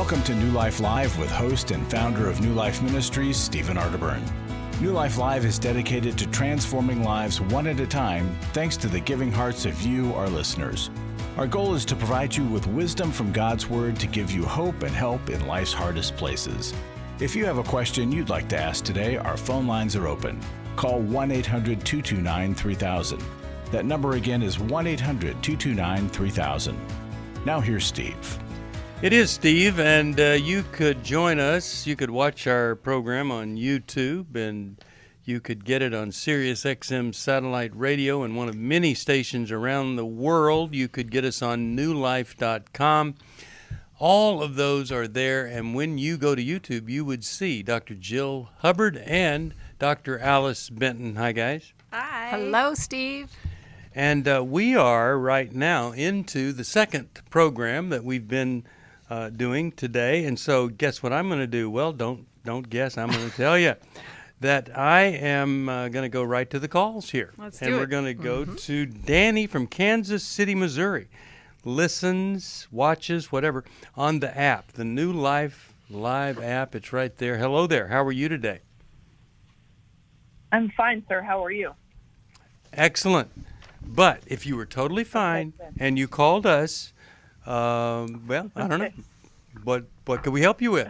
Welcome to New Life Live with host and founder of New Life Ministries, Stephen Arterburn. New Life Live is dedicated to transforming lives one at a time, thanks to the giving hearts of you, our listeners. Our goal is to provide you with wisdom from God's Word to give you hope and help in life's hardest places. If you have a question you'd like to ask today, our phone lines are open. Call 1-800-229-3000. That number again is 1-800-229-3000. Now here's Steve. It is Steve, and you could join us. You could watch our program on YouTube, and you could get it on Sirius XM satellite radio and one of many stations around the world. You could get us on newlife.com. All of those are there, and when you go to YouTube, you would see Dr. Jill Hubbard and Dr. Alice Benton. Hi, guys. Hi. Hello, Steve. And we are right now into the second program that we've been doing today. And so guess what I'm going to do? Well, don't guess. I'm going to tell you that I am going to go right to the calls here. Let's and do we're it. going to go to Dani from Kansas City, Missouri. Listens, watches, whatever, on the app, the New Life Live app. It's right there. Hello there. How are you today? I'm fine, sir. How are you? Excellent. But if you were totally fine and you called us, well, I don't know. What could we help you with?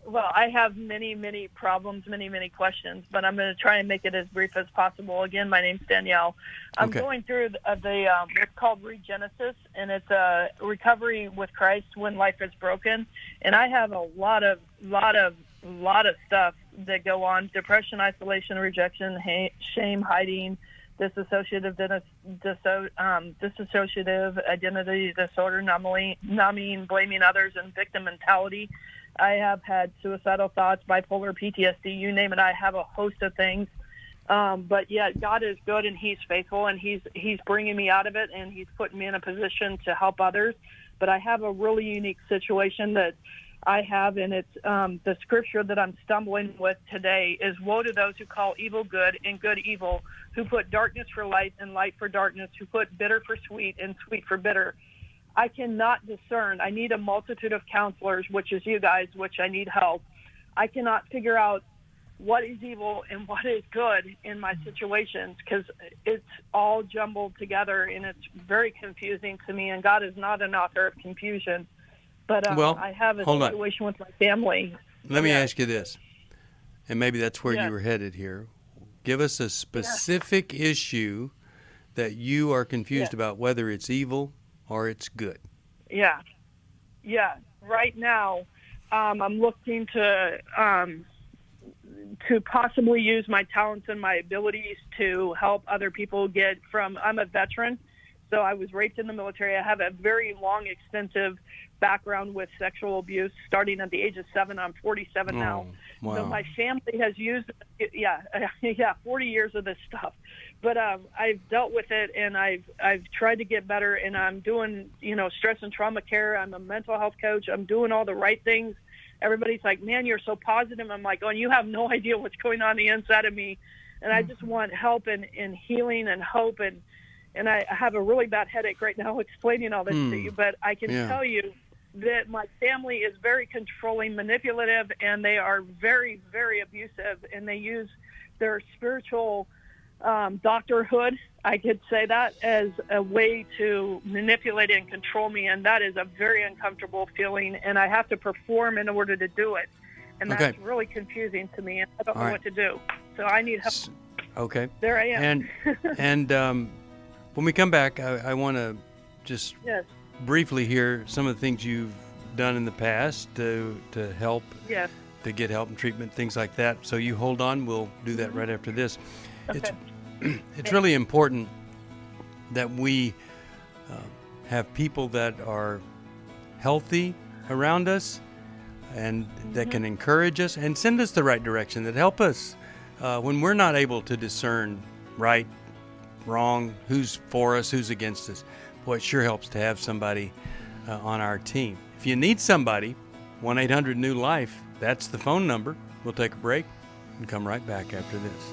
Well, I have many problems, many questions, but I'm going to try and make it as brief as possible. Again, my name's Danielle. I'm going through the it's called Regenesis, and it's a recovery with Christ when life is broken. And I have a lot of stuff that go on: depression, isolation, rejection, shame, hiding, dissociative identity disorder, numbing, blaming others, and victim mentality. I have had suicidal thoughts, bipolar, PTSD, you name it. I have a host of things. But yet God is good and He's faithful, and He's bringing me out of it, and He's putting me in a position to help others. But I have a really unique situation that I have, and it's the scripture that I'm stumbling with today is, woe to those who call evil good and good evil, who put darkness for light and light for darkness, who put bitter for sweet and sweet for bitter. I cannot discern. I need a multitude of counselors, which is you guys, which I need help. I cannot figure out what is evil and what is good in my situations, because it's all jumbled together and it's very confusing to me, and God is not an author of confusion. But I have a situation with my family. Let me ask you this, and maybe that's where you were headed here. Give us a specific issue that you are confused about, whether it's evil or it's good. Yeah. Right now, I'm looking to possibly use my talents and my abilities to help other people get from. I'm a veteran, so I was raped in the military. I have a very long, extensive background with sexual abuse starting at the age of 7. I'm 47 now. Wow. So my family has used 40 years of this stuff. But I've dealt with it, and I've tried to get better, and I'm doing, stress and trauma care. I'm a mental health coach. I'm doing all the right things. Everybody's like, man, you're so positive. I'm like, you have no idea what's going on the inside of me. And I just want help and healing and hope. And I have a really bad headache right now explaining all this to you. But I can tell you that my family is very controlling, manipulative, and they are very, very abusive. And they use their spiritual doctorhood, I could say that, as a way to manipulate and control me. And that is a very uncomfortable feeling. And I have to perform in order to do it. And that's really confusing to me. And I don't know what to do. So I need help. Okay. There I am. And when we come back, I want to just briefly hear some of the things you've done in the past to help, to get help and treatment, things like that. So you hold on. We'll do that right after this. Okay. It's really important that we have people that are healthy around us and that can encourage us and send us the right direction, that help us when we're not able to discern right, wrong, who's for us, who's against us. Boy, it sure helps to have somebody on our team. If you need somebody, 1-800-NEW-LIFE, that's the phone number. We'll take a break and come right back after this.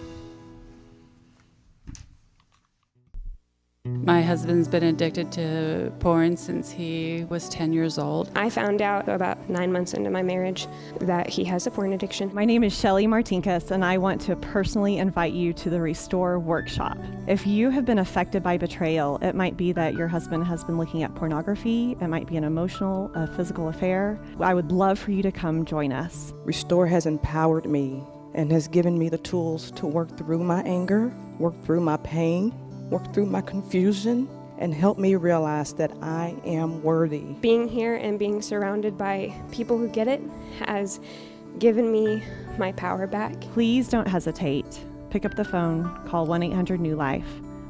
My husband's been addicted to porn since he was 10 years old. I found out about 9 months into my marriage that he has a porn addiction. My name is Shelly Martinkus, and I want to personally invite you to the Restore Workshop. If you have been affected by betrayal, it might be that your husband has been looking at pornography, it might be an emotional, a physical affair. I would love for you to come join us. Restore has empowered me and has given me the tools to work through my anger, work through my pain, work through my confusion, and help me realize that I am worthy. Being here and being surrounded by people who get it has given me my power back. Please don't hesitate. Pick up the phone, call 1-800-NEW-LIFE.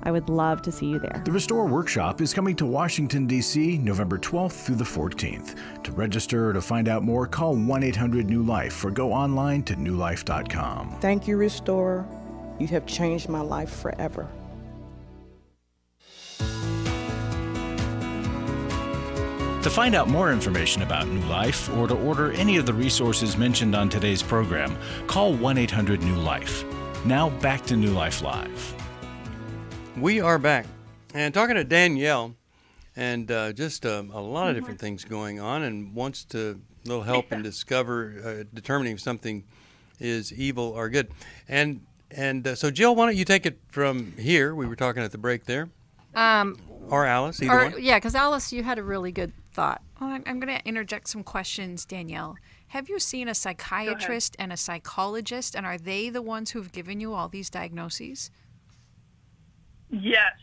I would love to see you there. The Restore Workshop is coming to Washington, D.C., November 12th through the 14th. To register or to find out more, call 1-800-NEW-LIFE or go online to newlife.com. Thank you, Restore. You have changed my life forever. To find out more information about New Life or to order any of the resources mentioned on today's program, call 1-800-NEW-LIFE. Now back to New Life Live. We are back and talking to Danielle, and just a lot of different things going on, and wants to little help in determining if something is evil or good. And so Jill, why don't you take it from here? We were talking at the break there. Or Alice, either one. Yeah, because Alice, you had a really good thought. Well, I'm going to interject some questions, Danielle. Have you seen a psychiatrist and a psychologist, and are they the ones who've given you all these diagnoses? Yes.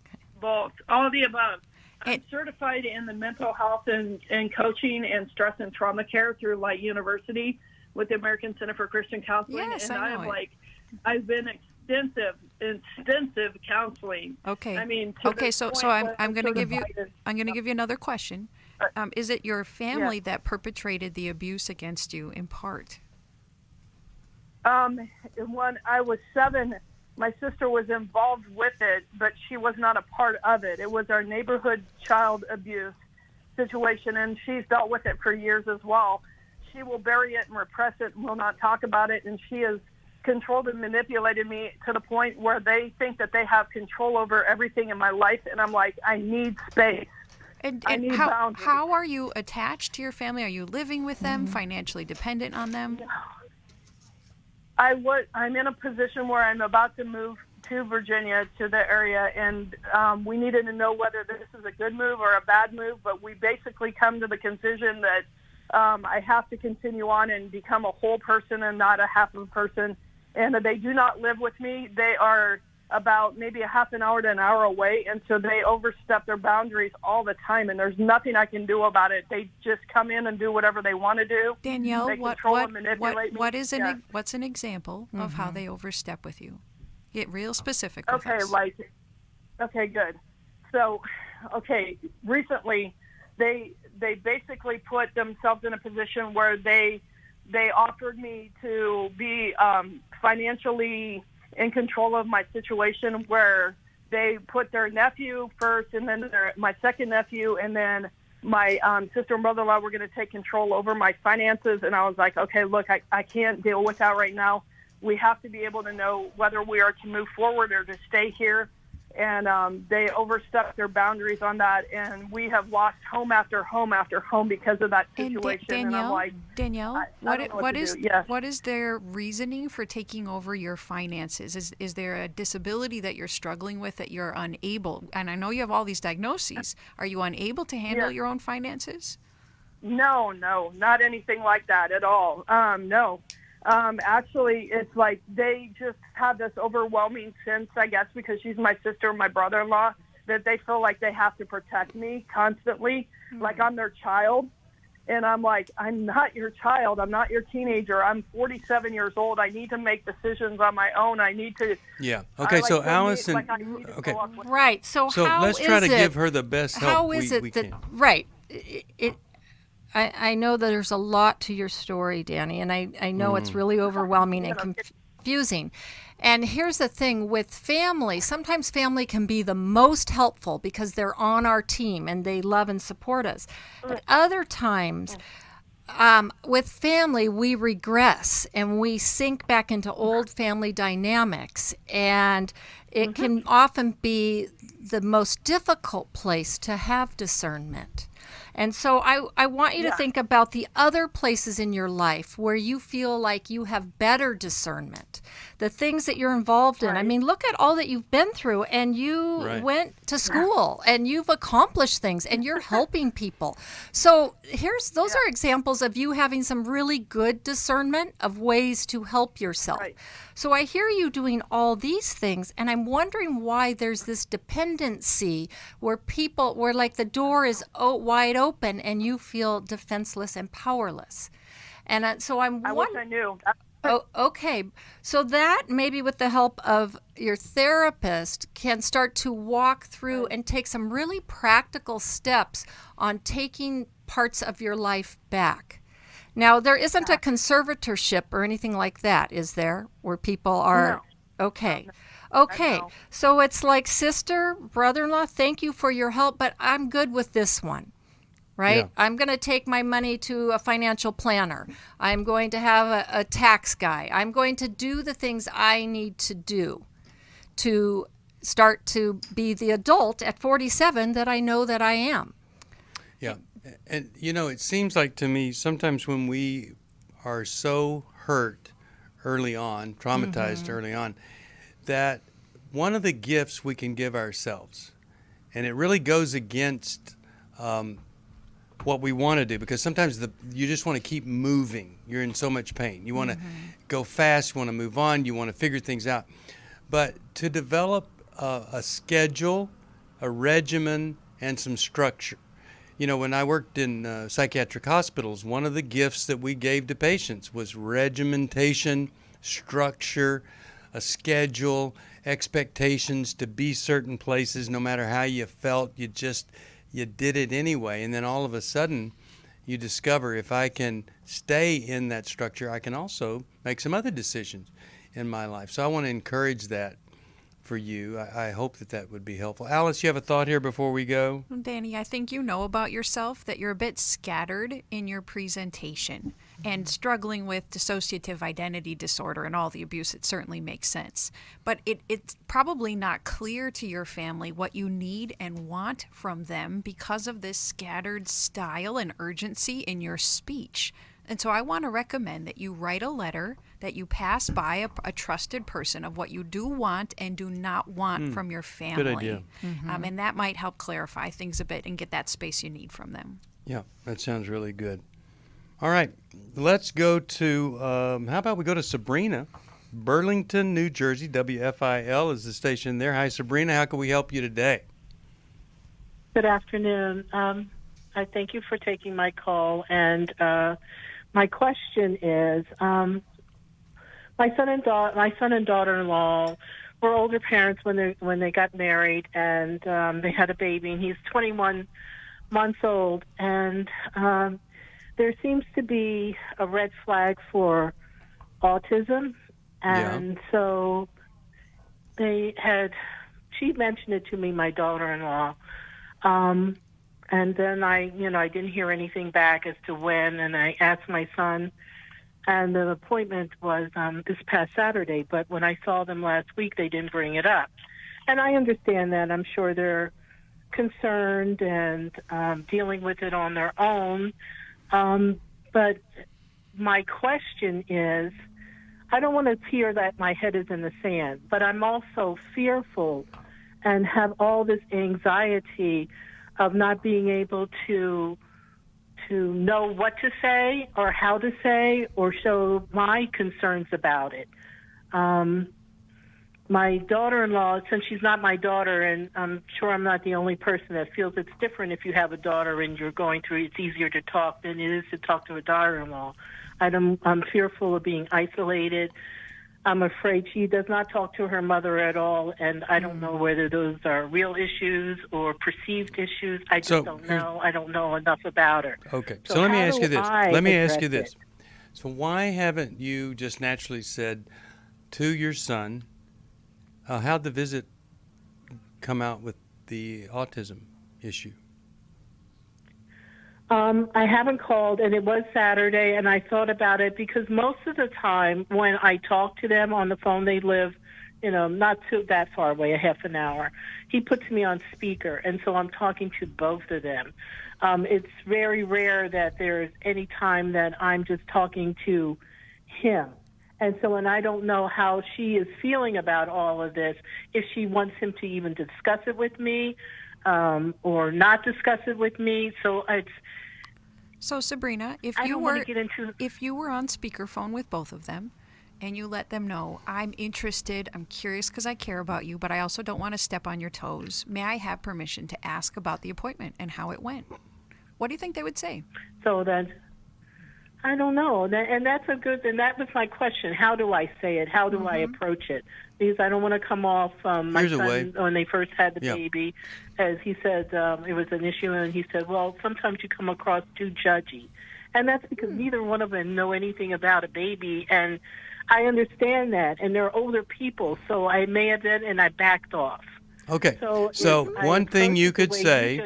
Okay. Both. All of the above. I'm certified in the mental health and coaching and stress and trauma care through Light University with the American Center for Christian Counseling. Yes, and I know I've been extensive counseling. Okay. I mean, so I'm going to give you another question. Is it your family that perpetrated the abuse against you in part? When I was 7, my sister was involved with it, but she was not a part of it. It was our neighborhood child abuse situation, and she's dealt with it for years as well. She will bury it and repress it and will not talk about it, and she has controlled and manipulated me to the point where they think that they have control over everything in my life, and I'm like, I need space. And I need boundaries. How are you attached to your family? Are you living with them, financially dependent on them? I'm in a position where I'm about to move to Virginia, to the area, and we needed to know whether this is a good move or a bad move, but we basically come to the conclusion that I have to continue on and become a whole person and not a half of a person, and they do not live with me. They are about maybe a half an hour to an hour away, and so they overstep their boundaries all the time, and there's nothing I can do about it. They just come in and do whatever they want to do. Danielle, what's an example of how Mm-hmm. they overstep with you? Get real specific with Okay, us. Okay, good. So, recently they basically put themselves in a position where they offered me to be financially in control of my situation, where they put their nephew first, and then my second nephew, and then my sister and brother-in-law were going to take control over my finances. And I was like, okay, look, I can't deal with that right now. We have to be able to know whether we are to move forward or to stay here. And they overstepped their boundaries on that, and we have lost home after home after home because of that situation. And I'm like, Danielle, Yes. what is their reasoning for taking over your finances? Is there a disability that you're struggling with that you're unable? And I know you have all these diagnoses. Are you unable to handle your own finances? No, not anything like that at all. No. Actually, it's like they just have this overwhelming sense, I guess, because she's my sister and my brother-in-law, that they feel like they have to protect me constantly, like I'm their child. And I'm like, I'm not your child. I'm not your teenager. I'm 47 years old. I need to make decisions on my own. I need to. Yeah. Okay. So Allison. Okay. Right. So how let's try to give her the best help we can. Right. I know that there's a lot to your story, Dani, and I know it's really overwhelming and confusing. And here's the thing with family. Sometimes family can be the most helpful because they're on our team and they love and support us. But other times, with family, we regress and we sink back into old family dynamics. And it can often be the most difficult place to have discernment. And so I want you to think about the other places in your life where you feel like you have better discernment, the things that you're involved in. I mean, look at all that you've been through, and you went to school and you've accomplished things and you're helping people. So those are examples of you having some really good discernment of ways to help yourself. So I hear you doing all these things, and I'm wondering why there's this dependency where like the door is wide open and you feel defenseless and powerless. And so I wish I knew. Oh, okay. So that maybe with the help of your therapist can start to walk through and take some really practical steps on taking parts of your life back. Now, there isn't a conservatorship or anything like that, is there, where people are... No. Okay. Okay. So it's like, sister, brother-in-law, thank you for your help, but I'm good with this one. Right? Yeah. I'm going to take my money to a financial planner. I'm going to have a tax guy. I'm going to do the things I need to do to start to be the adult at 47 that I know that I am. Yeah. And, it seems like to me sometimes when we are so hurt early on, traumatized early on, that one of the gifts we can give ourselves, and it really goes against what we want to do, because sometimes you just want to keep moving. You're in so much pain. You want to go fast, you want to move on, you want to figure things out. But to develop a schedule, a regimen, and some structure. When I worked in psychiatric hospitals, one of the gifts that we gave to patients was regimentation, structure, a schedule, expectations to be certain places. No matter how you felt, you did it anyway. And then all of a sudden, you discover if I can stay in that structure, I can also make some other decisions in my life. So I want to encourage that for you. I hope that would be helpful. Alice, you have a thought here before we go? Well, Dani, I think you know about yourself that you're a bit scattered in your presentation and struggling with dissociative identity disorder and all the abuse. It certainly makes sense. But it's probably not clear to your family what you need and want from them because of this scattered style and urgency in your speech. And so I want to recommend that you write a letter that you pass by a trusted person of what you do want and do not want from your family. Good idea. And that might help clarify things a bit and get that space you need from them. Yeah, that sounds really good. All right, let's go to, how about we go to Sabrina, Burlington, New Jersey. WFIL is the station there. Hi, Sabrina. How can we help you today? Good afternoon. I thank you for taking my call. And my question is, my son and daughter-in-law were older parents when they got married, and they had a baby, and he's 21 months old. And there seems to be a red flag for autism, and so she mentioned it to me, my daughter-in-law, and then I didn't hear anything back as to when, and I asked my son, and the appointment was this past Saturday, but when I saw them last week, they didn't bring it up. And I understand that. I'm sure they're concerned and dealing with it on their own. But my question is, I don't want to appear that my head is in the sand, but I'm also fearful and have all this anxiety of not being able to know what to say or how to say or show my concerns about it. My daughter-in-law, since she's not my daughter, and I'm sure I'm not the only person that feels it's different if you have a daughter and you're going through, it's easier to talk than it is to talk to a daughter-in-law. I'm fearful of being isolated. I'm afraid she does not talk to her mother at all, and I don't know whether those are real issues or perceived issues. I just don't know. I don't know enough about her. Okay, so let me ask you this. So why haven't you just naturally said to your son, how'd the visit come out with the autism issue? I haven't called, and it was Saturday, and I thought about it because most of the time when I talk to them on the phone, they live, not too that far away, a half an hour. He puts me on speaker, and so I'm talking to both of them. It's very rare that there's any time that I'm just talking to him. And so, and I don't know how she is feeling about all of this, if she wants him to even discuss it with me, or not discuss it with me. So Sabrina, if you were on speakerphone with both of them, and you let them know, I'm interested, I'm curious because I care about you, but I also don't want to step on your toes. May I have permission to ask about the appointment and how it went? What do you think they would say? So then, I don't know. And that was my question. How do I say it? How do I approach it? Because I don't want to come off my son when they first had the baby, as he said, it was an issue, and he said, well, sometimes you come across too judgy. And that's because neither one of them know anything about a baby, and I understand that, and they're older people, so I may have been, and I backed off. Okay. So one thing you could say,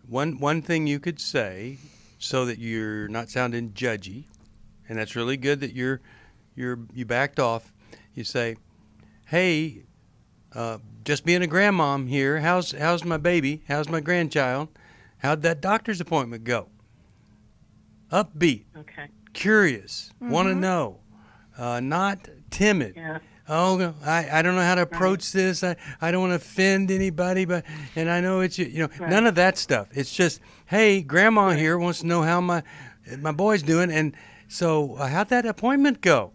one thing you could say, so that you're not sounding judgy, and that's really good that you backed off. You say, "Hey, just being a grandmom here. How's my baby? How's my grandchild? How'd that doctor's appointment go? Upbeat, curious, want to know." Not timid. Yeah. Oh, I don't know how to approach this. I don't want to offend anybody, and I know it's none of that stuff. It's just, hey, Grandma here wants to know how my boy's doing, and so how'd that appointment go?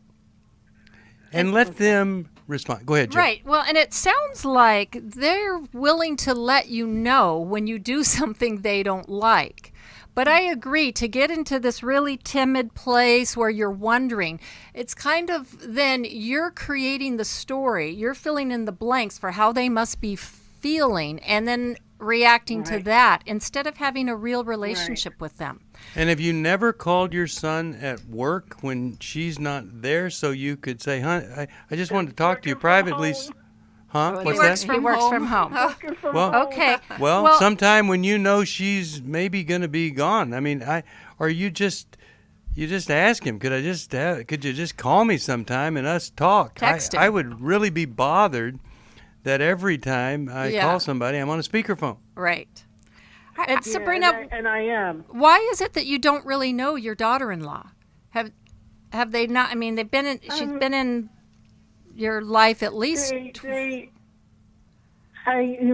And let them respond. Go ahead, Jill. Right. Well, and it sounds like they're willing to let you know when you do something they don't like. But I agree, to get into this really timid place where you're wondering, it's kind of then you're creating the story. You're filling in the blanks for how they must be feeling and then reacting to that instead of having a real relationship with them. And have you never called your son at work when she's not there so you could say, "Huh, I just wanted to talk to you privately." Huh? What's that? He works from home. Well, okay. Well, sometime when you know she's maybe going to be gone. I mean, or you just ask him, could you just call me sometime and us talk? Text him. I would really be bothered that every time I call somebody, I'm on a speakerphone. Right. And Sabrina, and I am. Why is it that you don't really know your daughter-in-law? Have they not? I mean, she's been in your life at least. You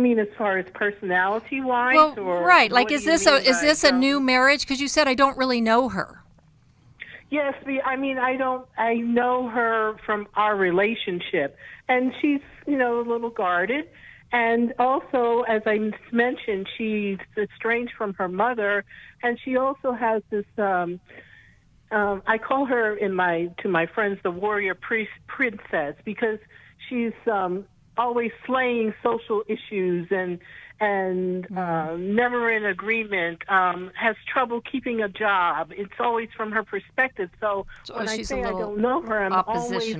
mean as far as personality-wise? Well, or right. Like, is this a new marriage? Because you said I don't really know her. Yes, I know her from our relationship, and she's, a little guarded. And also, as I mentioned, she's estranged from her mother, and she also has this, I call her to my friends the warrior princess, because she's always slaying social issues and never in agreement, has trouble keeping a job. It's always from her perspective. So when I say I don't know her, I'm always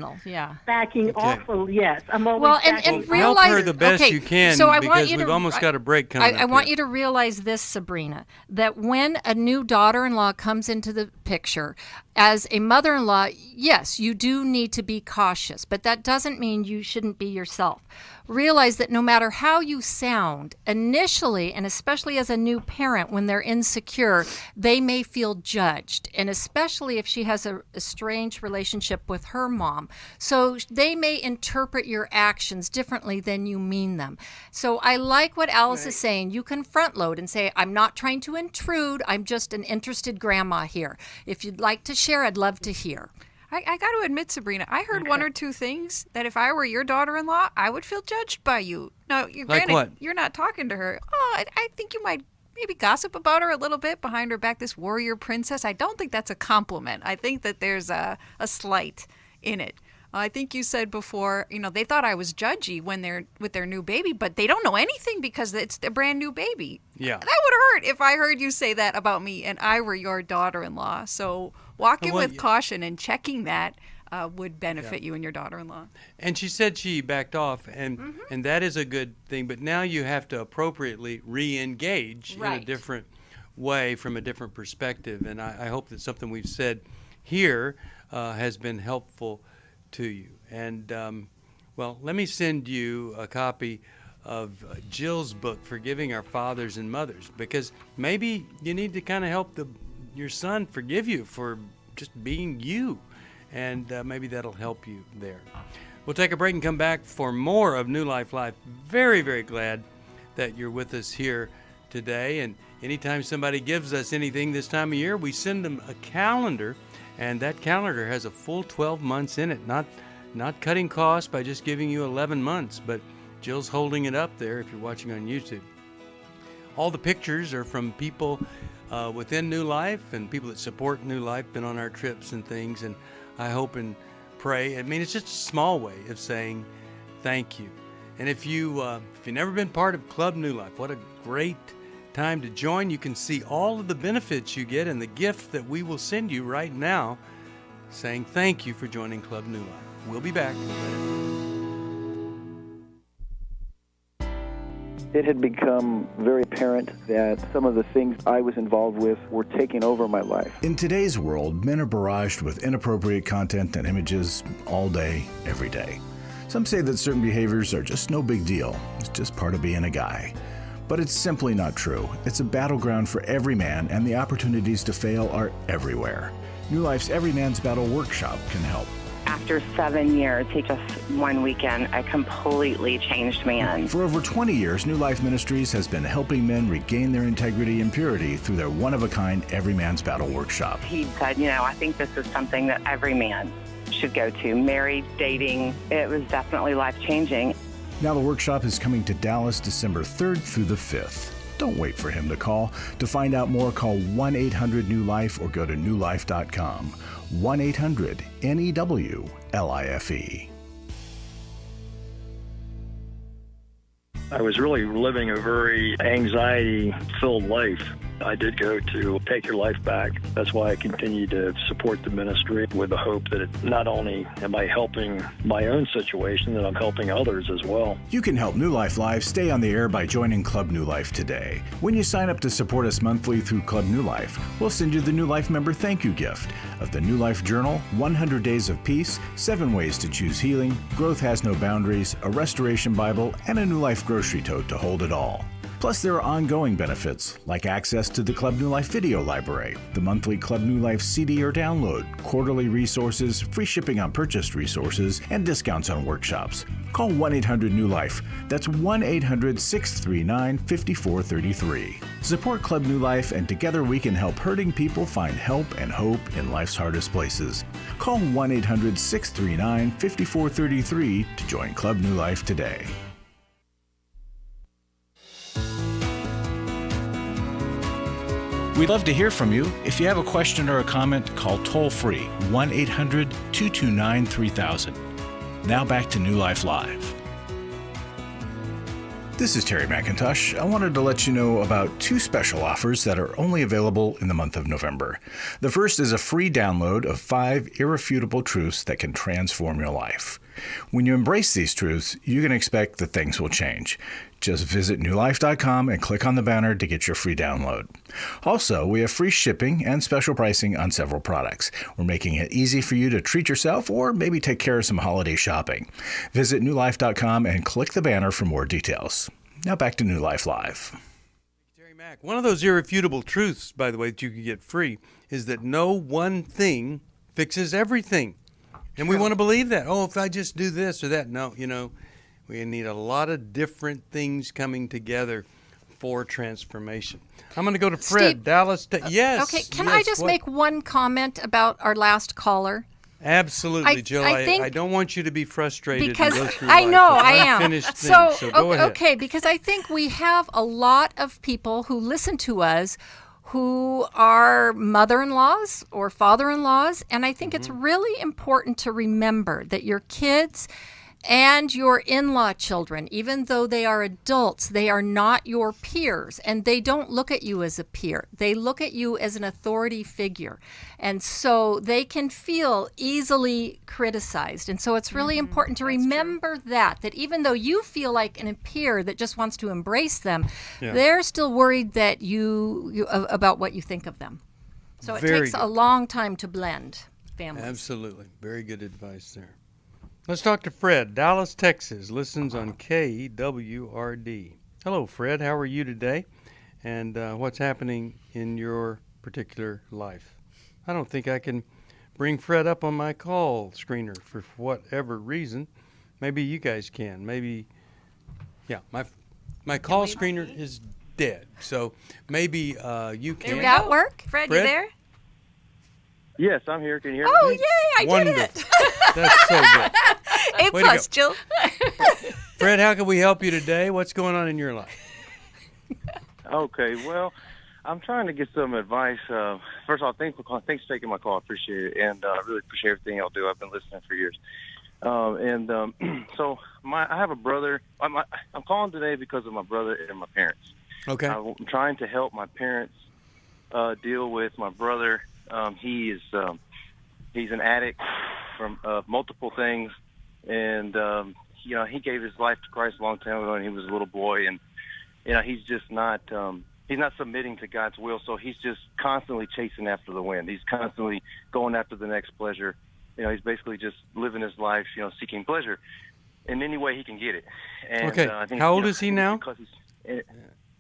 backing off. Yes, I'm always and realize, help her the best you can, because we've almost got a break coming up. I want you to realize this, Sabrina, that when a new daughter-in-law comes into the picture, as a mother-in-law, yes, you do need to be cautious, but that doesn't mean you shouldn't be yourself. Realize that no matter how you sound, initially, and especially as a new parent, when they're insecure, they may feel judged, and especially if she has a strange relationship with her mom. So they may interpret your actions differently than you mean them. So I like what Alice is saying. You can front load and say, I'm not trying to intrude. I'm just an interested grandma here. If you'd like to share, I'd love to hear. I got to admit, Sabrina, I heard one or two things that if I were your daughter-in-law, I would feel judged by you. Now, granted, what? You're not talking to her. Oh, I think you might maybe gossip about her a little bit behind her back, this warrior princess. I don't think that's a compliment. I think that there's a slight in it. I think you said before, they thought I was judgy when they're with their new baby, but they don't know anything because it's a brand new baby. Yeah. That would hurt if I heard you say that about me and I were your daughter-in-law. So walking with caution and checking that would benefit you and your daughter-in-law. And she said she backed off, and that is a good thing. But now you have to appropriately re-engage in a different way from a different perspective. And I hope that something we've said here has been helpful to you. And, well, let me send you a copy of Jill's book, Forgiving Our Fathers and Mothers, because maybe you need to kind of help your son forgive you for just being you. And maybe that'll help you there. We'll take a break and come back for more of New Life Live. Very, very glad that you're with us here today. And anytime somebody gives us anything this time of year, we send them a calendar, and that calendar has a full 12 months in it. Not cutting costs by just giving you 11 months, but Jill's holding it up there if you're watching on YouTube. All the pictures are from people within New Life and people that support New Life, been on our trips and things, and I hope and pray. I mean, it's just a small way of saying thank you. And if you've never been part of Club New Life, what a great time to join. You can see all of the benefits you get and the gift that we will send you right now, saying thank you for joining Club New Life. We'll be back. It had become very apparent that some of the things I was involved with were taking over my life. In today's world, men are barraged with inappropriate content and images all day, every day. Some say that certain behaviors are just no big deal. It's just part of being a guy. But it's simply not true. It's a battleground for every man, and the opportunities to fail are everywhere. New Life's Every Man's Battle workshop can help. After 7 years, just one weekend, a completely changed man. For over 20 years, New Life Ministries has been helping men regain their integrity and purity through their one-of-a-kind Every Man's Battle workshop. He said, I think this is something that every man should go to. Married, dating, it was definitely life-changing. Now the workshop is coming to Dallas December 3rd through the 5th. Don't wait for him to call. To find out more, call 1-800-NEW-LIFE or go to newlife.com. 1-800-NEW-LIFE. I was really living a very anxiety-filled life. I did go to Take Your Life Back. That's why I continue to support the ministry with the hope that not only am I helping my own situation, that I'm helping others as well. You can help New Life Live stay on the air by joining Club New Life today. When you sign up to support us monthly through Club New Life, we'll send you the New Life member thank you gift of the New Life Journal, 100 Days of Peace, 7 Ways to Choose Healing, Growth Has No Boundaries, a Restoration Bible, and a New Life grocery tote to hold it all. Plus, there are ongoing benefits, like access to the Club New Life video library, the monthly Club New Life CD or download, quarterly resources, free shipping on purchased resources, and discounts on workshops. Call 1-800-NEW-LIFE. That's 1-800-639-5433. Support Club New Life, and together we can help hurting people find help and hope in life's hardest places. Call 1-800-639-5433 to join Club New Life today. We'd love to hear from you. If you have a question or a comment, call toll-free 1-800-229-3000. Now back to New Life Live. This is Terry McIntosh. I wanted to let you know about 2 special offers that are only available in the month of November. The first is a free download of 5 irrefutable truths that can transform your life. When you embrace these truths, you can expect that things will change. Just visit newlife.com and click on the banner to get your free download. Also, we have free shipping and special pricing on several products. We're making it easy for you to treat yourself or maybe take care of some holiday shopping. Visit newlife.com and click the banner for more details. Now back to New Life Live. Terry Mack, one of those irrefutable truths, by the way, that you can get free is that no one thing fixes everything. And we want to believe that. Oh, if I just do this or that. No, we need a lot of different things coming together for transformation. I'm going to go to Fred, Steve, Dallas. Yes. Okay, can I just make one comment about our last caller? Absolutely, Jill. I don't want you to be frustrated. Because and go through I life know, with I am. unfinished things, so go ahead. Okay, because I think we have a lot of people who listen to us who are mother-in-laws or father-in-laws, and I think it's really important to remember that your kids and your in-law children, even though they are adults, they are not your peers, and they don't look at you as a peer. They look at you as an authority figure, and so they can feel easily criticized. And so it's really important to remember that even though you feel like an peer that just wants to embrace them, they're still worried that you about what you think of them. So it takes a long time to blend families. Absolutely. Very good advice there. Let's talk to Fred, Dallas, Texas, listens on KWRD. Hello, Fred. How are you today? And what's happening in your particular life? I don't think I can bring Fred up on my call screener for whatever reason. Maybe you guys can. Maybe, my call screener is dead. So maybe you can. Did that work? Fred, you there? Yes, I'm here. Can you hear me? Oh, yay, I did it. That's so good. A+, Jill. Fred, how can we help you today? What's going on in your life? Okay, well, I'm trying to get some advice. First of all, thanks for taking my call. I appreciate it, and I really appreciate everything y'all do. I've been listening for years. So I have a brother. I'm calling today because of my brother and my parents. Okay. I'm trying to help my parents deal with my brother. He's an addict from multiple things, and he gave his life to Christ a long time ago, and he was a little boy, and he's just not he's not submitting to God's will, so he's just constantly chasing after the wind. He's constantly going after the next pleasure. He's basically just living his life, seeking pleasure in any way he can get it. And, okay. I think, how old is he now? Because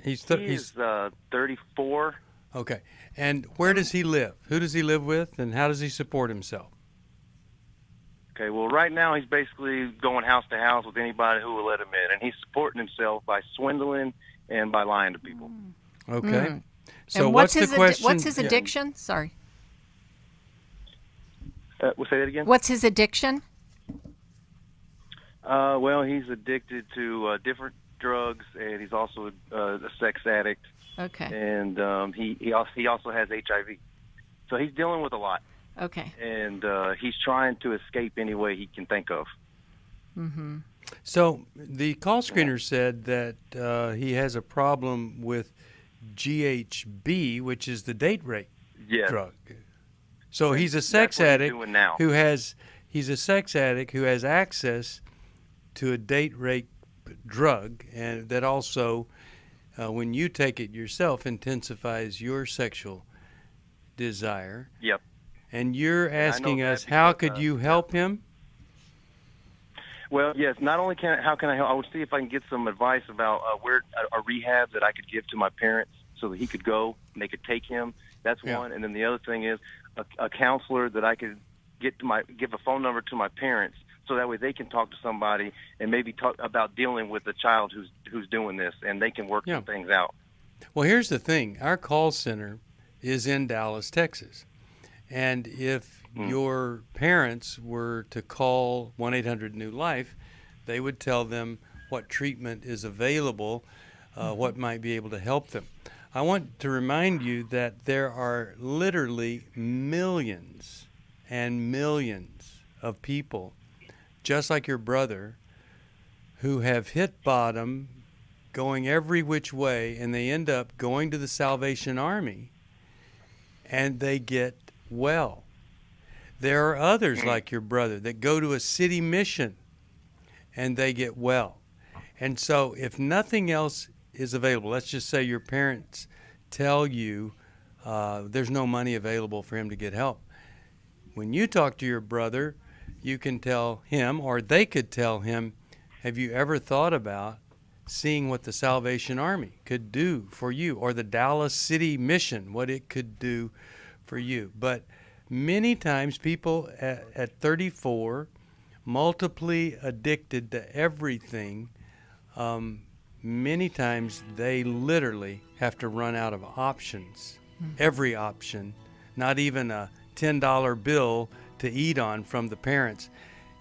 He's 34. Okay. And where does he live? Who does he live with, and how does he support himself? Okay, well, right now he's basically going house to house with anybody who will let him in, and he's supporting himself by swindling and by lying to people. Okay. So and what's the question? What's his addiction? Sorry. We'll say that again. What's his addiction? Well, he's addicted to different drugs, and he's also a sex addict. Okay. And he also has HIV, so he's dealing with a lot. Okay. And he's trying to escape any way he can think of. Mm-hmm. So the call screener said that he has a problem with GHB, which is the date rape drug. So he's a sex addict who has access to a date rape drug, and that also, when you take it yourself, intensifies your sexual desire. Yep. And you're asking us, how could you help him? Well, yes. Not only how can I help? I would see if I can get some advice about where a rehab that I could give to my parents so that he could go and they could take him. That's one. And then the other thing is a counselor that I could give a phone number to my parents so that way they can talk to somebody and maybe talk about dealing with a child who's doing this, and they can work some things out. Well, here's the thing. Our call center is in Dallas, Texas. And if your parents were to call 1-800-NEW-LIFE, they would tell them what treatment is available, what might be able to help them. I want to remind you that there are literally millions and millions of people, just like your brother, who have hit bottom, going every which way, and they end up going to the Salvation Army, and they get well. There are others like your brother that go to a city mission and they get well. And so if nothing else is available, let's just say your parents tell you there's no money available for him to get help. When you talk to your brother, you can tell him, or they could tell him, have you ever thought about seeing what the Salvation Army could do for you, or the Dallas City Mission, what it could do for you? But many times people at 34, multiply addicted to everything, many times they literally have to run out of options. Every option, not even a $10 bill to eat on from the parents.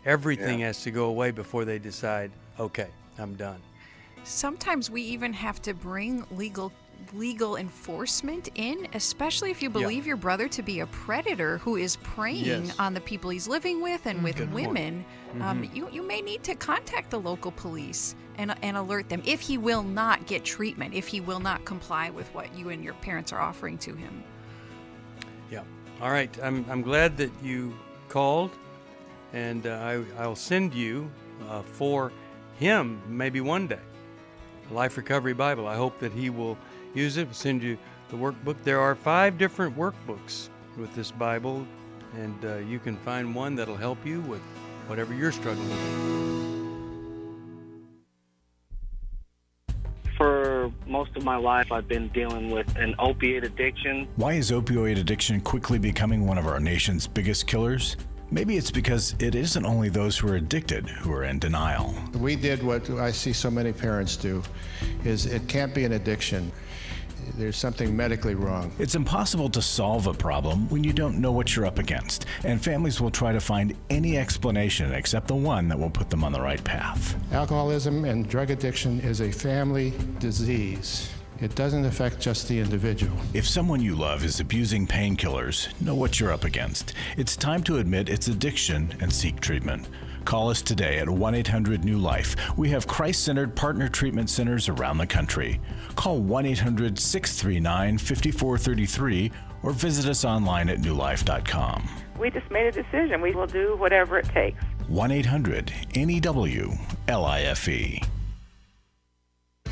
Everything has to go away before they decide, okay, I'm done. Sometimes we even have to bring legal legal enforcement in, especially if you believe your brother to be a predator who is preying on the people he's living with and with women. You may need to contact the local police and alert them if he will not get treatment, if he will not comply with what you and your parents are offering to him. Yeah. All right. I'm glad that you called, and I'll send you for him maybe one day a Life Recovery Bible. I hope that he will use it. We'll send you the workbook. There are 5 different workbooks with this Bible, and you can find one that'll help you with whatever you're struggling with. For most of my life, I've been dealing with an opiate addiction. Why is opioid addiction quickly becoming one of our nation's biggest killers? Maybe it's because it isn't only those who are addicted who are in denial. We did what I see so many parents do, is it can't be an addiction. There's something medically wrong. It's impossible to solve a problem when you don't know what you're up against, and families will try to find any explanation except the one that will put them on the right path. Alcoholism and drug addiction is a family disease. It doesn't affect just the individual. If someone you love is abusing painkillers, know what you're up against. It's time to admit it's addiction and seek treatment. Call us today at 1-800-NEW-LIFE. We have Christ-centered partner treatment centers around the country. Call 1-800-639-5433 or visit us online at newlife.com. We just made a decision. We will do whatever it takes. 1-800-NEW-LIFE.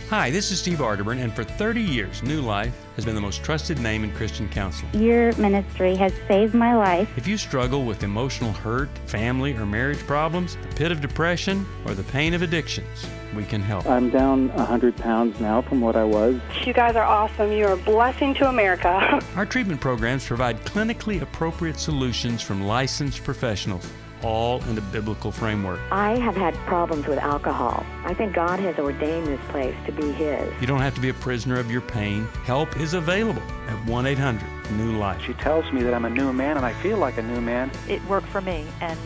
Hi, this is Steve Arterburn, and for 30 years, New Life has been the most trusted name in Christian counseling. Your ministry has saved my life. If you struggle with emotional hurt, family or marriage problems, the pit of depression, or the pain of addictions, we can help. I'm down 100 pounds now from what I was. You guys are awesome. You're a blessing to America. Our treatment programs provide clinically appropriate solutions from licensed professionals, all in a biblical framework. I have had problems with alcohol. I think God has ordained this place to be His. You don't have to be a prisoner of your pain. Help is available at 1-800-NEW-LIFE. She tells me that I'm a new man, and I feel like a new man. It worked for me, and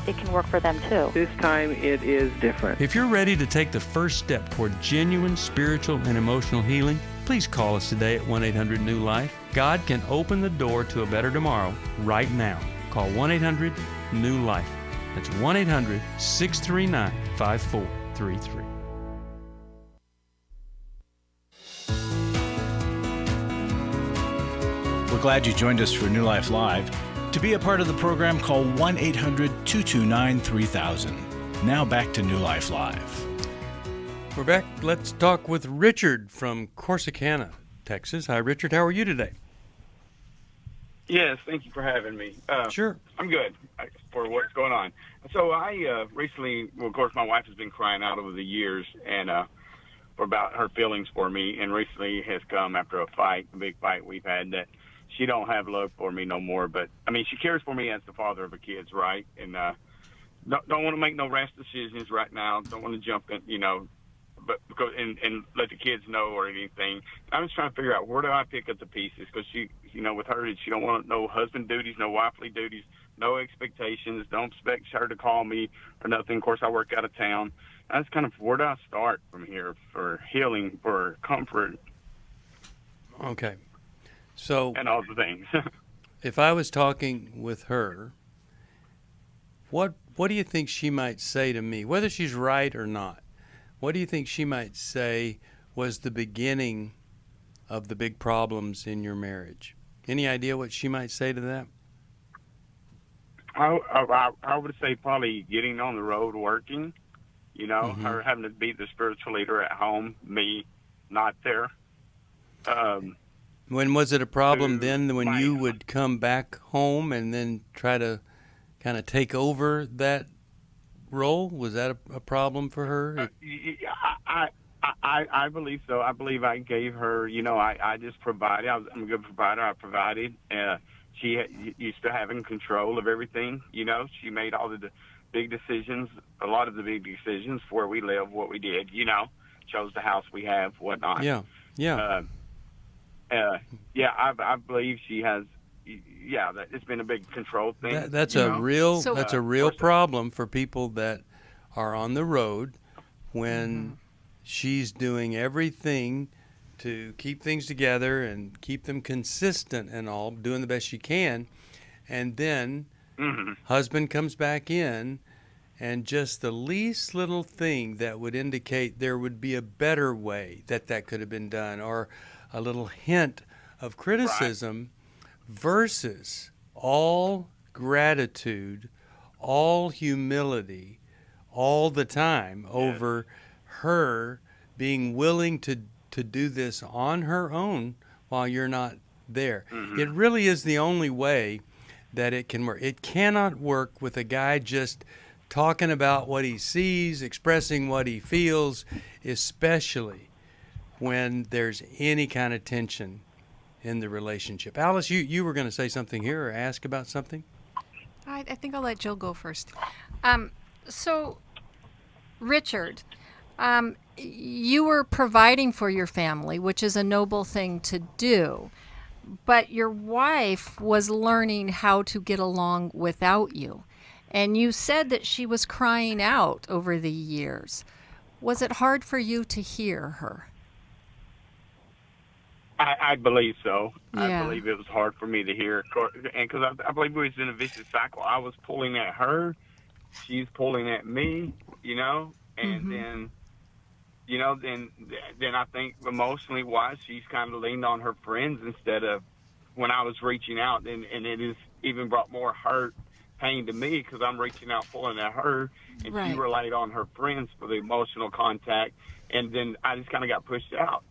it can work for them too. This time it is different. If you're ready to take the first step toward genuine spiritual and emotional healing, please call us today at 1-800-NEW-LIFE. God can open the door to a better tomorrow right now. Call 1-800-NEW-LIFE. That's 1-800-639-5433. We're glad you joined us for New Life Live. To be a part of the program, call 1-800-229-3000. Now back to New Life Live. We're back. Let's talk with Richard from Corsicana, Texas. Hi, Richard. How are you today? Yes, thank you for having me. Sure. I'm good for what's going on. So I recently, well, of course, my wife has been crying out over the years and for about her feelings for me, and recently has come after a big fight we've had, that she don't have love for me no more. But, I mean, she cares for me as the father of her kids, right? And don't want to make no rash decisions right now. Don't want to jump in, but because and let the kids know or anything. I'm just trying to figure out, where do I pick up the pieces? Because she, with her, she don't want no husband duties, no wifely duties, no expectations. Don't expect her to call me or nothing. Of course, I work out of town. That's kind of, where do I start from here for healing, for comfort? Okay. So, and all the things. If I was talking with her, what do you think she might say to me, whether she's right or not? What do you think she might say was the beginning of the big problems in your marriage? Any idea what she might say to that? I would say probably getting on the road working, her having to be the spiritual leader at home, me not there. When was it a problem then, when you would come back home and then try to kind of take over that role? Was that a problem for her? I believe so. I believe I gave her, I just provided. I'm a good provider. I provided. She used to having control of everything. She made all the big decisions, a lot of the big decisions for where we live, what we did, chose the house we have, whatnot. Yeah. I believe she has. Yeah, it's been a big control thing. That's a real problem for people that are on the road when she's doing everything to keep things together and keep them consistent and all, doing the best she can. And then husband comes back in, and just the least little thing that would indicate there would be a better way that could have been done, or a little hint of criticism, versus all gratitude, all humility, all the time over her being willing to do this on her own while you're not there. It really is the only way that it can work. It cannot work with a guy just talking about what he sees, expressing what he feels, especially when there's any kind of tension in the relationship. Alice, you were going to say something here or ask about something? I think I'll let Jill go first. So, Richard, you were providing for your family, which is a noble thing to do, but your wife was learning how to get along without you. And you said that she was crying out over the years. Was it hard for you to hear her? I believe so. Yeah. I believe it was hard for me to hear, and because I believe we was in a vicious cycle. I was pulling at her, she's pulling at me, and then, then I think emotionally wise, she's kind of leaned on her friends instead of when I was reaching out, and it has even brought more hurt, pain to me because I'm reaching out, pulling at her, and she relied on her friends for the emotional contact, and then I just kind of got pushed out,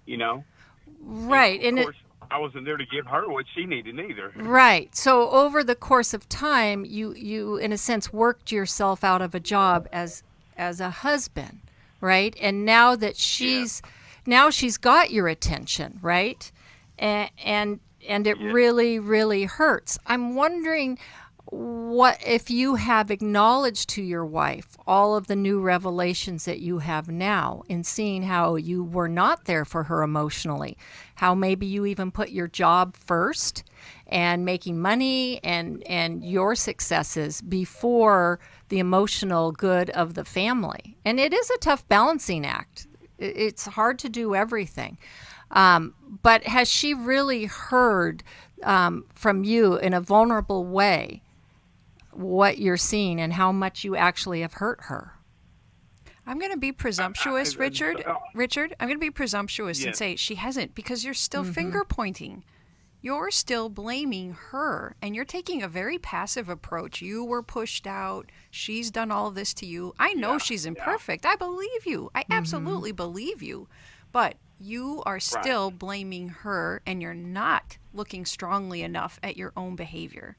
Right. And of course, I wasn't there to give her what she needed either. Right. So over the course of time, you in a sense worked yourself out of a job as a husband, right? And now that she's got your attention, right? And it really, really hurts. I'm wondering what if you have acknowledged to your wife all of the new revelations that you have now in seeing how you were not there for her emotionally, how maybe you even put your job first and making money and your successes before the emotional good of the family. And it is a tough balancing act. It's hard to do everything. But has she really heard from you in a vulnerable way what you're seeing and how much you actually have hurt her? I'm going to be presumptuous, Richard. Richard, I'm going to be presumptuous and say she hasn't, because you're still finger pointing. You're still blaming her, and you're taking a very passive approach. You were pushed out. She's done all of this to you. I know she's imperfect. I believe you. I absolutely believe you. But you are still blaming her, and you're not looking strongly enough at your own behavior.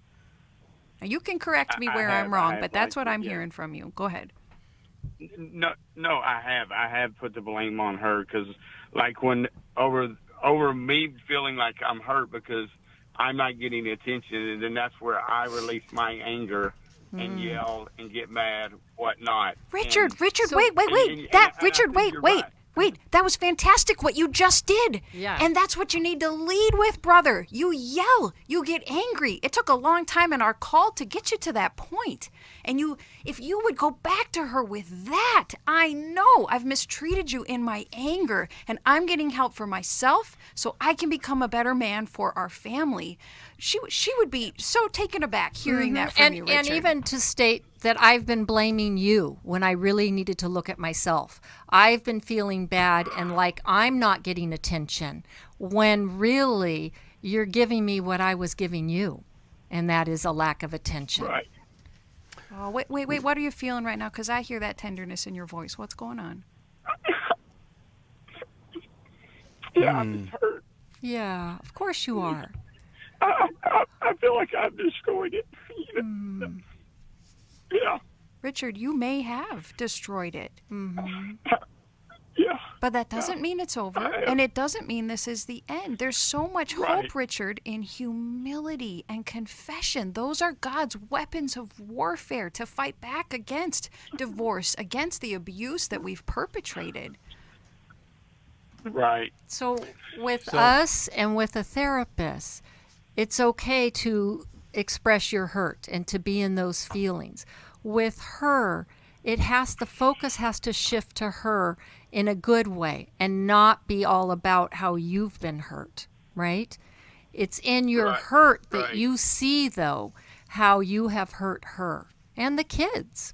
Now, you can correct me where I'm wrong, but that's what I'm hearing from you. Go ahead. No, I have put the blame on her because, like, when over me feeling like I'm hurt because I'm not getting attention, and then that's where I release my anger and yell and get mad, whatnot. Richard, wait. Wait, that was fantastic what you just did. Yeah. And that's what you need to lead with, brother. You yell. You get angry. It took a long time in our call to get you to that point. And if you would go back to her with that, I know I've mistreated you in my anger, and I'm getting help for myself so I can become a better man for our family. She would be so taken aback hearing that from you, Richard. And even to state that I've been blaming you when I really needed to look at myself. I've been feeling bad and like I'm not getting attention when really you're giving me what I was giving you, and that is a lack of attention. Right. Oh, wait. What are you feeling right now? Because I hear that tenderness in your voice. What's going on? I'm just hurt. Yeah, of course you are. I feel like I've destroyed it. Yeah. Richard, you may have destroyed it. Yeah. But that doesn't mean it's over, and it doesn't mean this is the end. There's so much hope, Richard, in humility and confession. Those are God's weapons of warfare to fight back against divorce, against the abuse that we've perpetrated. Right. So with us and with a therapist, it's okay to express your hurt and to be in those feelings. With her, the focus has to shift to her in a good way and not be all about how you've been hurt, right? It's in your hurt that you see, though, how you have hurt her and the kids,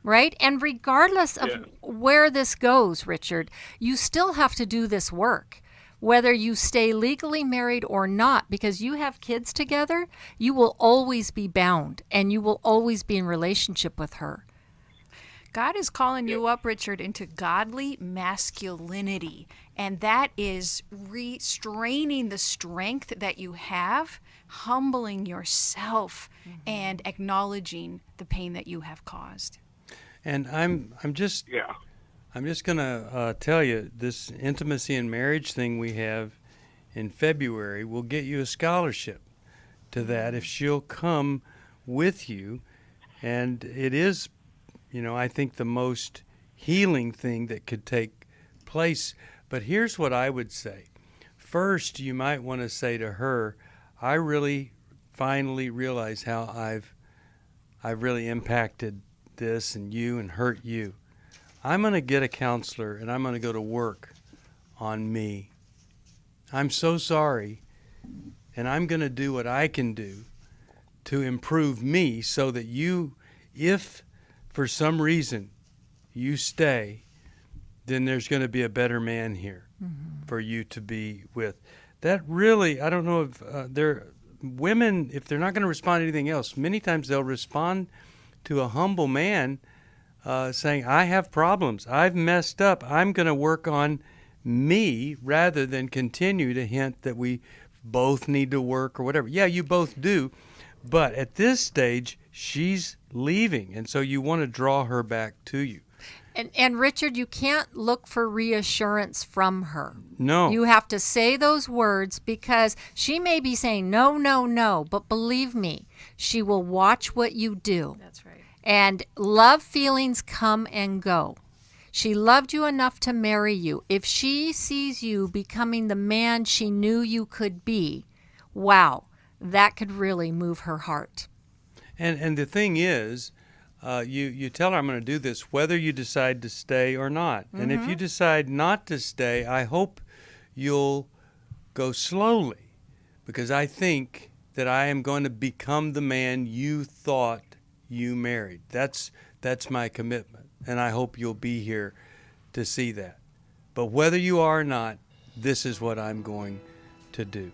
right? And regardless of where this goes, Richard, you still have to do this work. Whether you stay legally married or not, because you have kids together, you will always be bound and you will always be in relationship with her. God is calling you up, Richard, into godly masculinity. And that is restraining the strength that you have, humbling yourself, and acknowledging the pain that you have caused. And I'm just going to tell you, this intimacy and marriage thing we have in February will get you a scholarship to that if she'll come with you. And it is, I think the most healing thing that could take place. But here's what I would say. First, you might want to say to her, I really finally realize how I've really impacted this and you and hurt you. I'm going to get a counselor and I'm going to go to work on me. I'm so sorry, and I'm going to do what I can do to improve me so that you, if for some reason you stay, then there's going to be a better man here for you to be with. That really, I don't know if women, if they're not going to respond to anything else, many times they'll respond to a humble man saying, I have problems, I've messed up, I'm going to work on me, rather than continue to hint that we both need to work or whatever. Yeah, you both do, but at this stage, she's leaving, and so you want to draw her back to you. And Richard, you can't look for reassurance from her. No. You have to say those words, because she may be saying no, no, no, but believe me, she will watch what you do. That's right. And love feelings come and go. She loved you enough to marry you. If she sees you becoming the man she knew you could be, wow, that could really move her heart. And the thing is, you tell her, I'm going to do this, whether you decide to stay or not. And if you decide not to stay, I hope you'll go slowly, because I think that I am going to become the man you thought you married. That's my commitment, and I hope you'll be here to see that. But whether you are or not, this is what I'm going to do.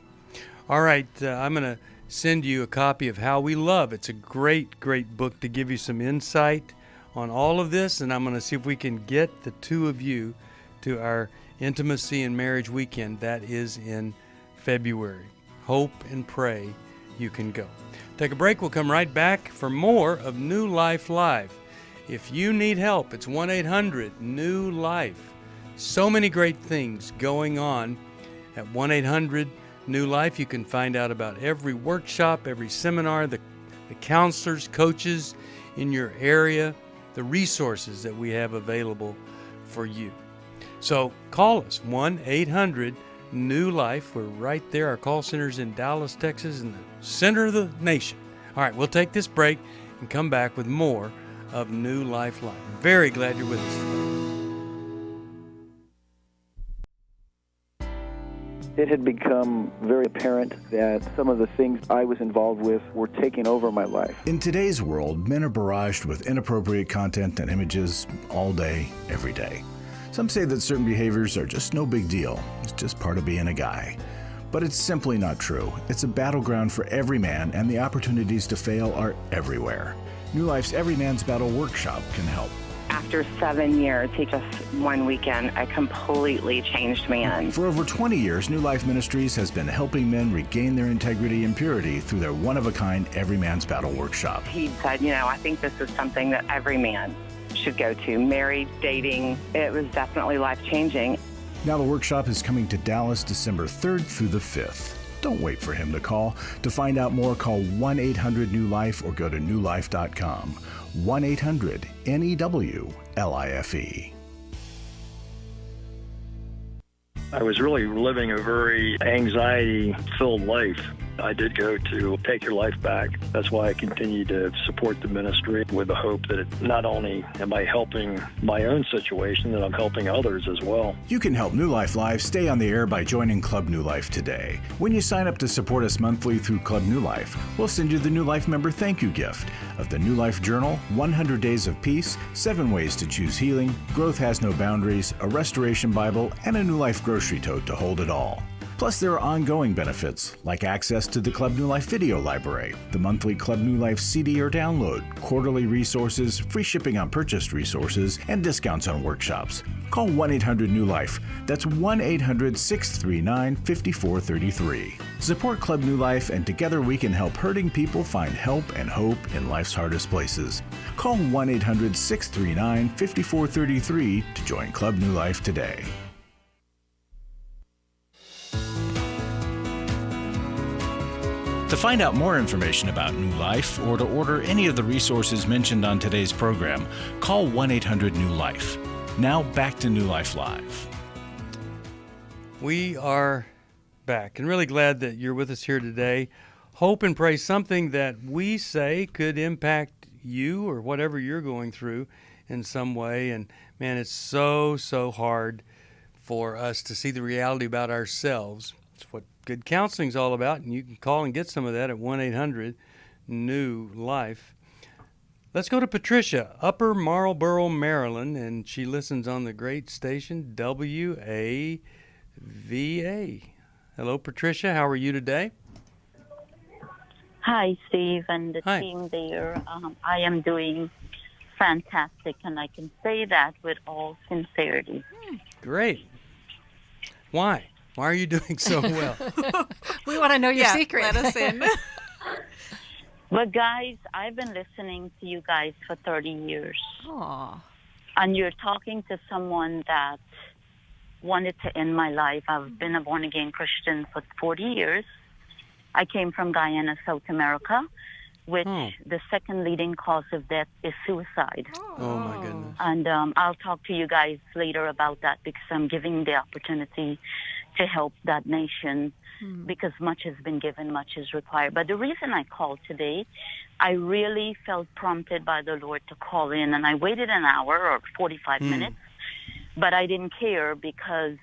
All right, I'm going to send you a copy of How We Love. It's a great, great book to give you some insight on all of this, and I'm going to see if we can get the two of you to our Intimacy and Marriage Weekend. That is in February. Hope and pray you can go. Take a break. We'll come right back for more of New Life Live. If you need help, it's 1-800-NEW-LIFE. So many great things going on at 1-800-NEW-LIFE. You can find out about every workshop, every seminar, the counselors, coaches in your area, the resources that we have available for you. So call us, 1-800-NEW-LIFE. We're right there. Our call center's in Dallas, Texas, in the center of the nation. All right, we'll take this break and come back with more of New Life Live. Very glad you're with us today. It had become very apparent that some of the things I was involved with were taking over my life. In today's world, men are barraged with inappropriate content and images all day, every day. Some say that certain behaviors are just no big deal. It's just part of being a guy. But it's simply not true. It's a battleground for every man, and the opportunities to fail are everywhere. New Life's Every Man's Battle Workshop can help. After 7 years, he just one weekend, a completely changed man. For over 20 years, New Life Ministries has been helping men regain their integrity and purity through their one-of-a-kind Every Man's Battle Workshop. He said, I think this is something that every man should go to. Married, dating, it was definitely life-changing. Now the workshop is coming to Dallas December 3rd through the 5th. Don't wait for him to call. To find out more, call 1-800-NEW-LIFE or go to newlife.com. 1-800-NEW-LIFE. I was really living a very anxiety-filled life. I did go to Take Your Life Back. That's why I continue to support the ministry with the hope that not only am I helping my own situation, that I'm helping others as well. You can help New Life Live stay on the air by joining Club New Life today. When you sign up to support us monthly through Club New Life, we'll send you the New Life member thank you gift of the New Life Journal, 100 Days of Peace, 7 Ways to Choose Healing, Growth Has No Boundaries, a Restoration Bible, and a New Life grocery tote to hold it all. Plus, there are ongoing benefits, like access to the Club New Life video library, the monthly Club New Life CD or download, quarterly resources, free shipping on purchased resources, and discounts on workshops. Call 1-800-NEW-LIFE. That's 1-800-639-5433. Support Club New Life, and together we can help hurting people find help and hope in life's hardest places. Call 1-800-639-5433 to join Club New Life today. To find out more information about New Life or to order any of the resources mentioned on today's program, call 1-800-NEW-LIFE. Now back to New Life Live. We are back and really glad that you're with us here today. Hope and pray something that we say could impact you or whatever you're going through in some way. And man, it's so hard for us to see the reality about ourselves. It's what good counseling is all about, and you can call and get some of that at 1-800-NEW-LIFE. Let's go to Patricia, Upper Marlboro, Maryland, and she listens on the great station WAVA. Hello, Patricia. How are you today? Hi, Steve, and the Hi. team there. I am doing fantastic, and I can say that with all sincerity. Great. Why? Why are you doing so well? We want to know your secret. Let us in. But guys, I've been listening to you guys for 30 years. Aw. And you're talking to someone that wanted to end my life. I've been a born-again Christian for 40 years. I came from Guyana, South America, which the second leading cause of death is suicide. Oh, my goodness. And I'll talk to you guys later about that because I'm giving the opportunity to help that nation because much has been given, much is required. But the reason I called today, I really felt prompted by the Lord to call in, and I waited an hour or 45 minutes, but I didn't care because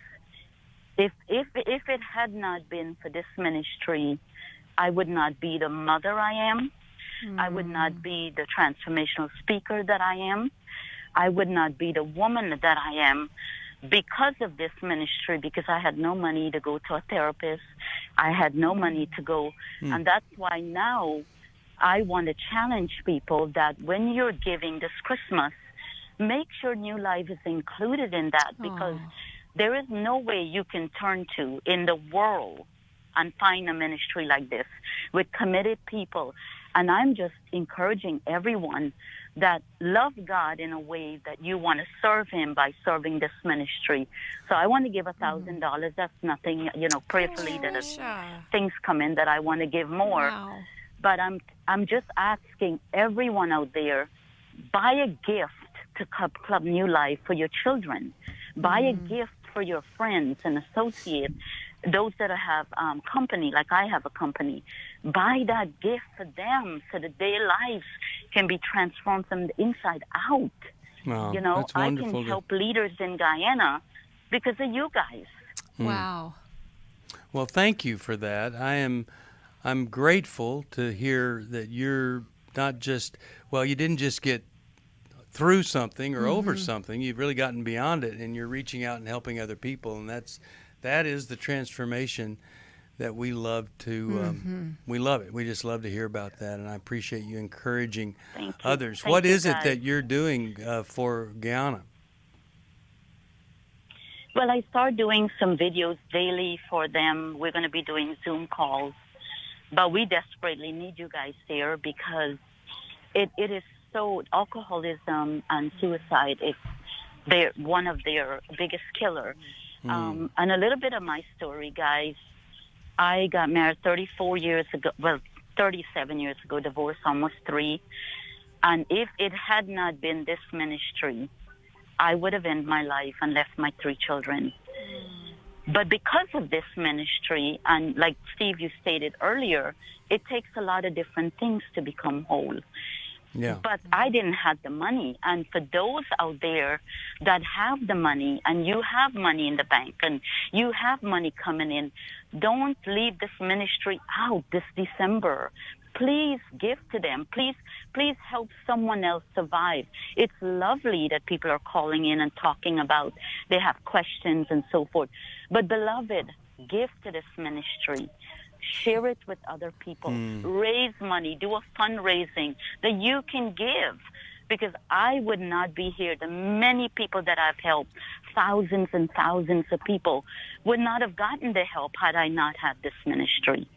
if it had not been for this ministry, I would not be the mother I am. I would not be the transformational speaker that I am. I would not be the woman that I am because of this ministry, because I had no money to go to a therapist. I had no money to go. And that's why now I want to challenge people that when you're giving this Christmas, make sure New Life is included in that because there is no way you can turn to in the world and find a ministry like this with committed people. And I'm just encouraging everyone that love God in a way that you want to serve Him by serving this ministry. So I want to give $1,000. That's nothing, prayerfully that things come in that I want to give more. Wow. But I'm just asking everyone out there, buy a gift to Club New Life for your children. Buy a gift for your friends and associates. Those that have company, like I have a company, buy that gift for them so that their lives can be transformed from the inside out. Wow, that's I wonderful can help leaders in Guyana because of you guys. Wow. Well, thank you for that. I'm grateful to hear that you're not just, you didn't just get through something or over something. You've really gotten beyond it, and you're reaching out and helping other people, and that is the transformation that we love to, we love it. We just love to hear about that, and I appreciate you encouraging others. What is it that you're doing for Guyana? Well, I start doing some videos daily for them. We're going to be doing Zoom calls, but we desperately need you guys there because it is so, alcoholism and suicide is one of their biggest killer. And a little bit of my story, guys. I got married 37 years ago, divorced almost 3. And if it had not been this ministry, I would have ended my life and left my 3 children. But because of this ministry, and like Steve, you stated earlier, it takes a lot of different things to become whole. Yeah. But I didn't have the money. And for those out there that have the money, and you have money in the bank, and you have money coming in, don't leave this ministry out this December. Please give to them. Please help someone else survive. It's lovely that people are calling in and talking about they have questions and so forth. But beloved, give to this ministry. Share it with other people. Raise money. Do a fundraising that you can give. Because I would not be here. The many people that I've helped, thousands and thousands of people, would not have gotten the help had I not had this ministry.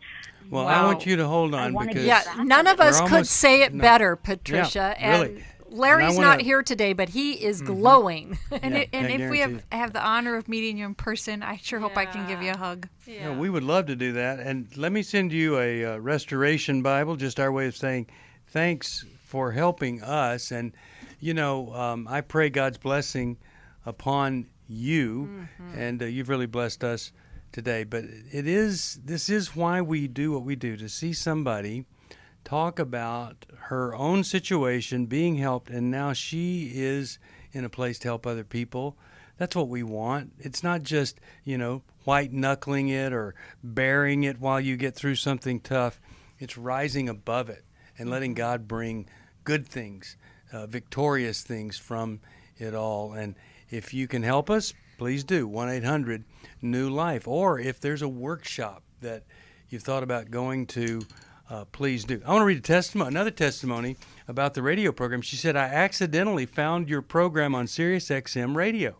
Well, I want you to hold on because none of us could say it better, Patricia. Yeah, really. And Larry's not here today, but he is glowing. And if we have the honor of meeting you in person, I sure hope I can give you a hug. Yeah, we would love to do that. And let me send you a Restoration Bible, just our way of saying thanks for helping us. And, I pray God's blessing upon you, and you've really blessed us today. But this is why we do what we do, to see somebody talk about her own situation, being helped, and now she is in a place to help other people. That's what we want. It's not just, white-knuckling it or bearing it while you get through something tough. It's rising above it and letting God bring good things, victorious things from it all. And if you can help us, please do. 1-800-NEW-LIFE. Or if there's a workshop that you've thought about going to, please do. I want to read another testimony about the radio program. She said, I accidentally found your program on Sirius XM radio.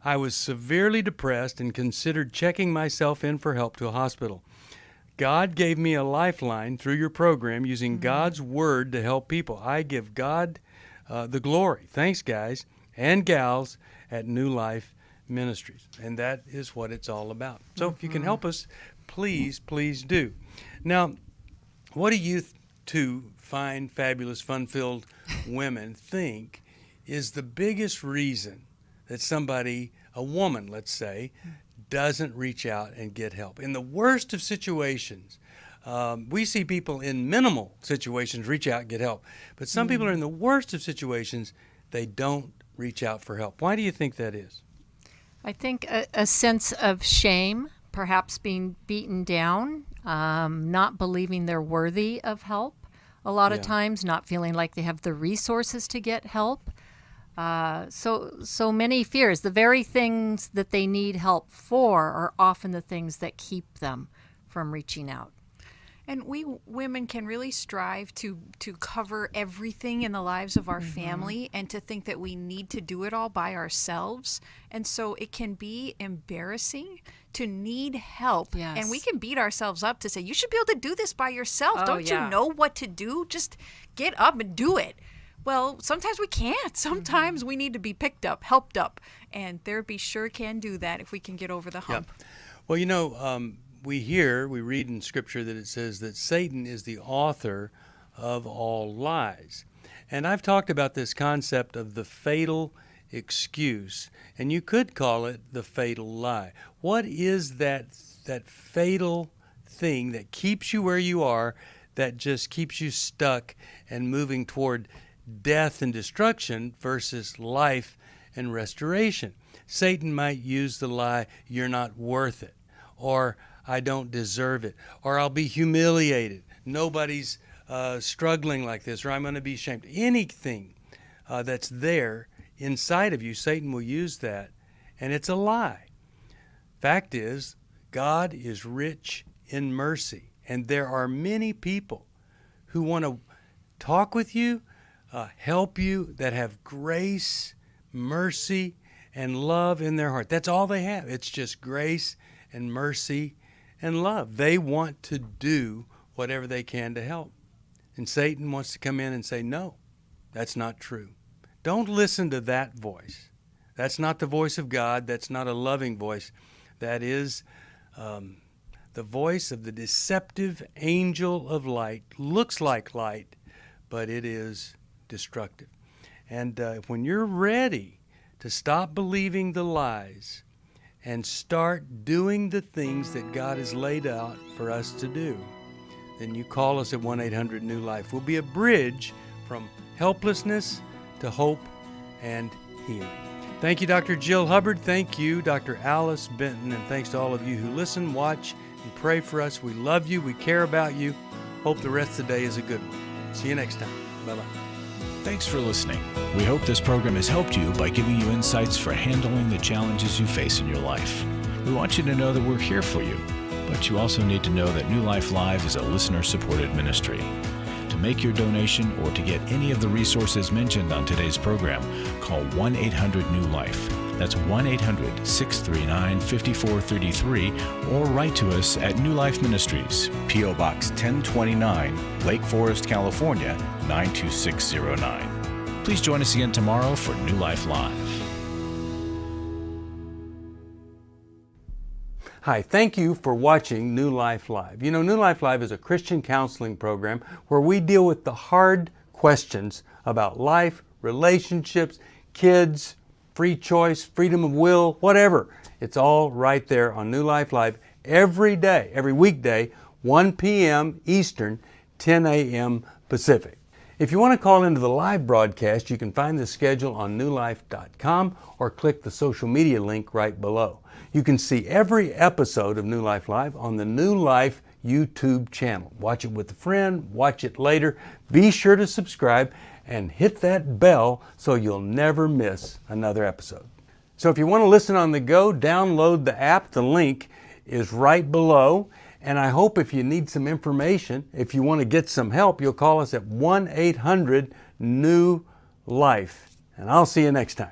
I was severely depressed and considered checking myself in for help to a hospital. God gave me a lifeline through your program using God's word to help people. I give God the glory. Thanks, guys and gals at New Life Ministries. And that is what it's all about. So if you can help us, please do. Now, what do you two fine, fabulous, fun-filled women think is the biggest reason that somebody, a woman, let's say, doesn't reach out and get help? In the worst of situations, we see people in minimal situations reach out and get help. But some people are in the worst of situations, they don't reach out for help. Why do you think that is? I think a sense of shame, perhaps being beaten down, not believing they're worthy of help. A lot of times not feeling like they have the resources to get help. So many fears. The very things that they need help for are often the things that keep them from reaching out. And we women can really strive to cover everything in the lives of our family and to think that we need to do it all by ourselves. And so it can be embarrassing to need help. Yes. And we can beat ourselves up to say, you should be able to do this by yourself. Don't you know what to do? Just get up and do it. Well, sometimes we can't. Sometimes we need to be picked up, helped up. And therapy sure can do that if we can get over the hump. Yeah. Well, we read in Scripture that it says that Satan is the author of all lies. And I've talked about this concept of the fatal excuse, and you could call it the fatal lie. What is that fatal thing that keeps you where you are, that just keeps you stuck and moving toward death and destruction versus life and restoration? Satan might use the lie, you're not worth it, or I don't deserve it, or I'll be humiliated. Nobody's struggling like this, or I'm going to be ashamed. Anything that's there inside of you, Satan will use that, and it's a lie. Fact is, God is rich in mercy, and there are many people who want to talk with you, help you, that have grace, mercy, and love in their heart. That's all they have. It's just grace and mercy and love. They want to do whatever they can to help. And Satan wants to come in and say, no, that's not true. Don't listen to that voice. That's not the voice of God. That's not a loving voice. That is the voice of the deceptive angel of light. Looks like light, but it is destructive. And when you're ready to stop believing the lies and start doing the things that God has laid out for us to do, then you call us at 1-800-NEW-LIFE. We'll be a bridge from helplessness to hope and healing. Thank you, Dr. Jill Hubbard. Thank you, Dr. Alice Benton. And thanks to all of you who listen, watch, and pray for us. We love you. We care about you. Hope the rest of the day is a good one. See you next time. Bye-bye. Thanks for listening. We hope this program has helped you by giving you insights for handling the challenges you face in your life. We want you to know that we're here for you, but you also need to know that New Life Live is a listener-supported ministry. To make your donation or to get any of the resources mentioned on today's program, call 1-800-NEW-LIFE. That's 1-800-639-5433, or write to us at New Life Ministries, P.O. Box 1029, Lake Forest, California, 92609. Please join us again tomorrow for New Life Live. Hi, thank you for watching New Life Live. You know, New Life Live is a Christian counseling program where we deal with the hard questions about life, relationships, kids, free choice, freedom of will, whatever. It's all right there on New Life Live every day, every weekday, 1 p.m. Eastern, 10 a.m. Pacific. If you want to call into the live broadcast, you can find the schedule on newlife.com or click the social media link right below. You can see every episode of New Life Live on the New Life YouTube channel. Watch it with a friend, watch it later. Be sure to subscribe and hit that bell so you'll never miss another episode. So if you want to listen on the go, download the app. The link is right below. And I hope if you need some information, if you want to get some help, you'll call us at 1-800-NEW-LIFE. And I'll see you next time.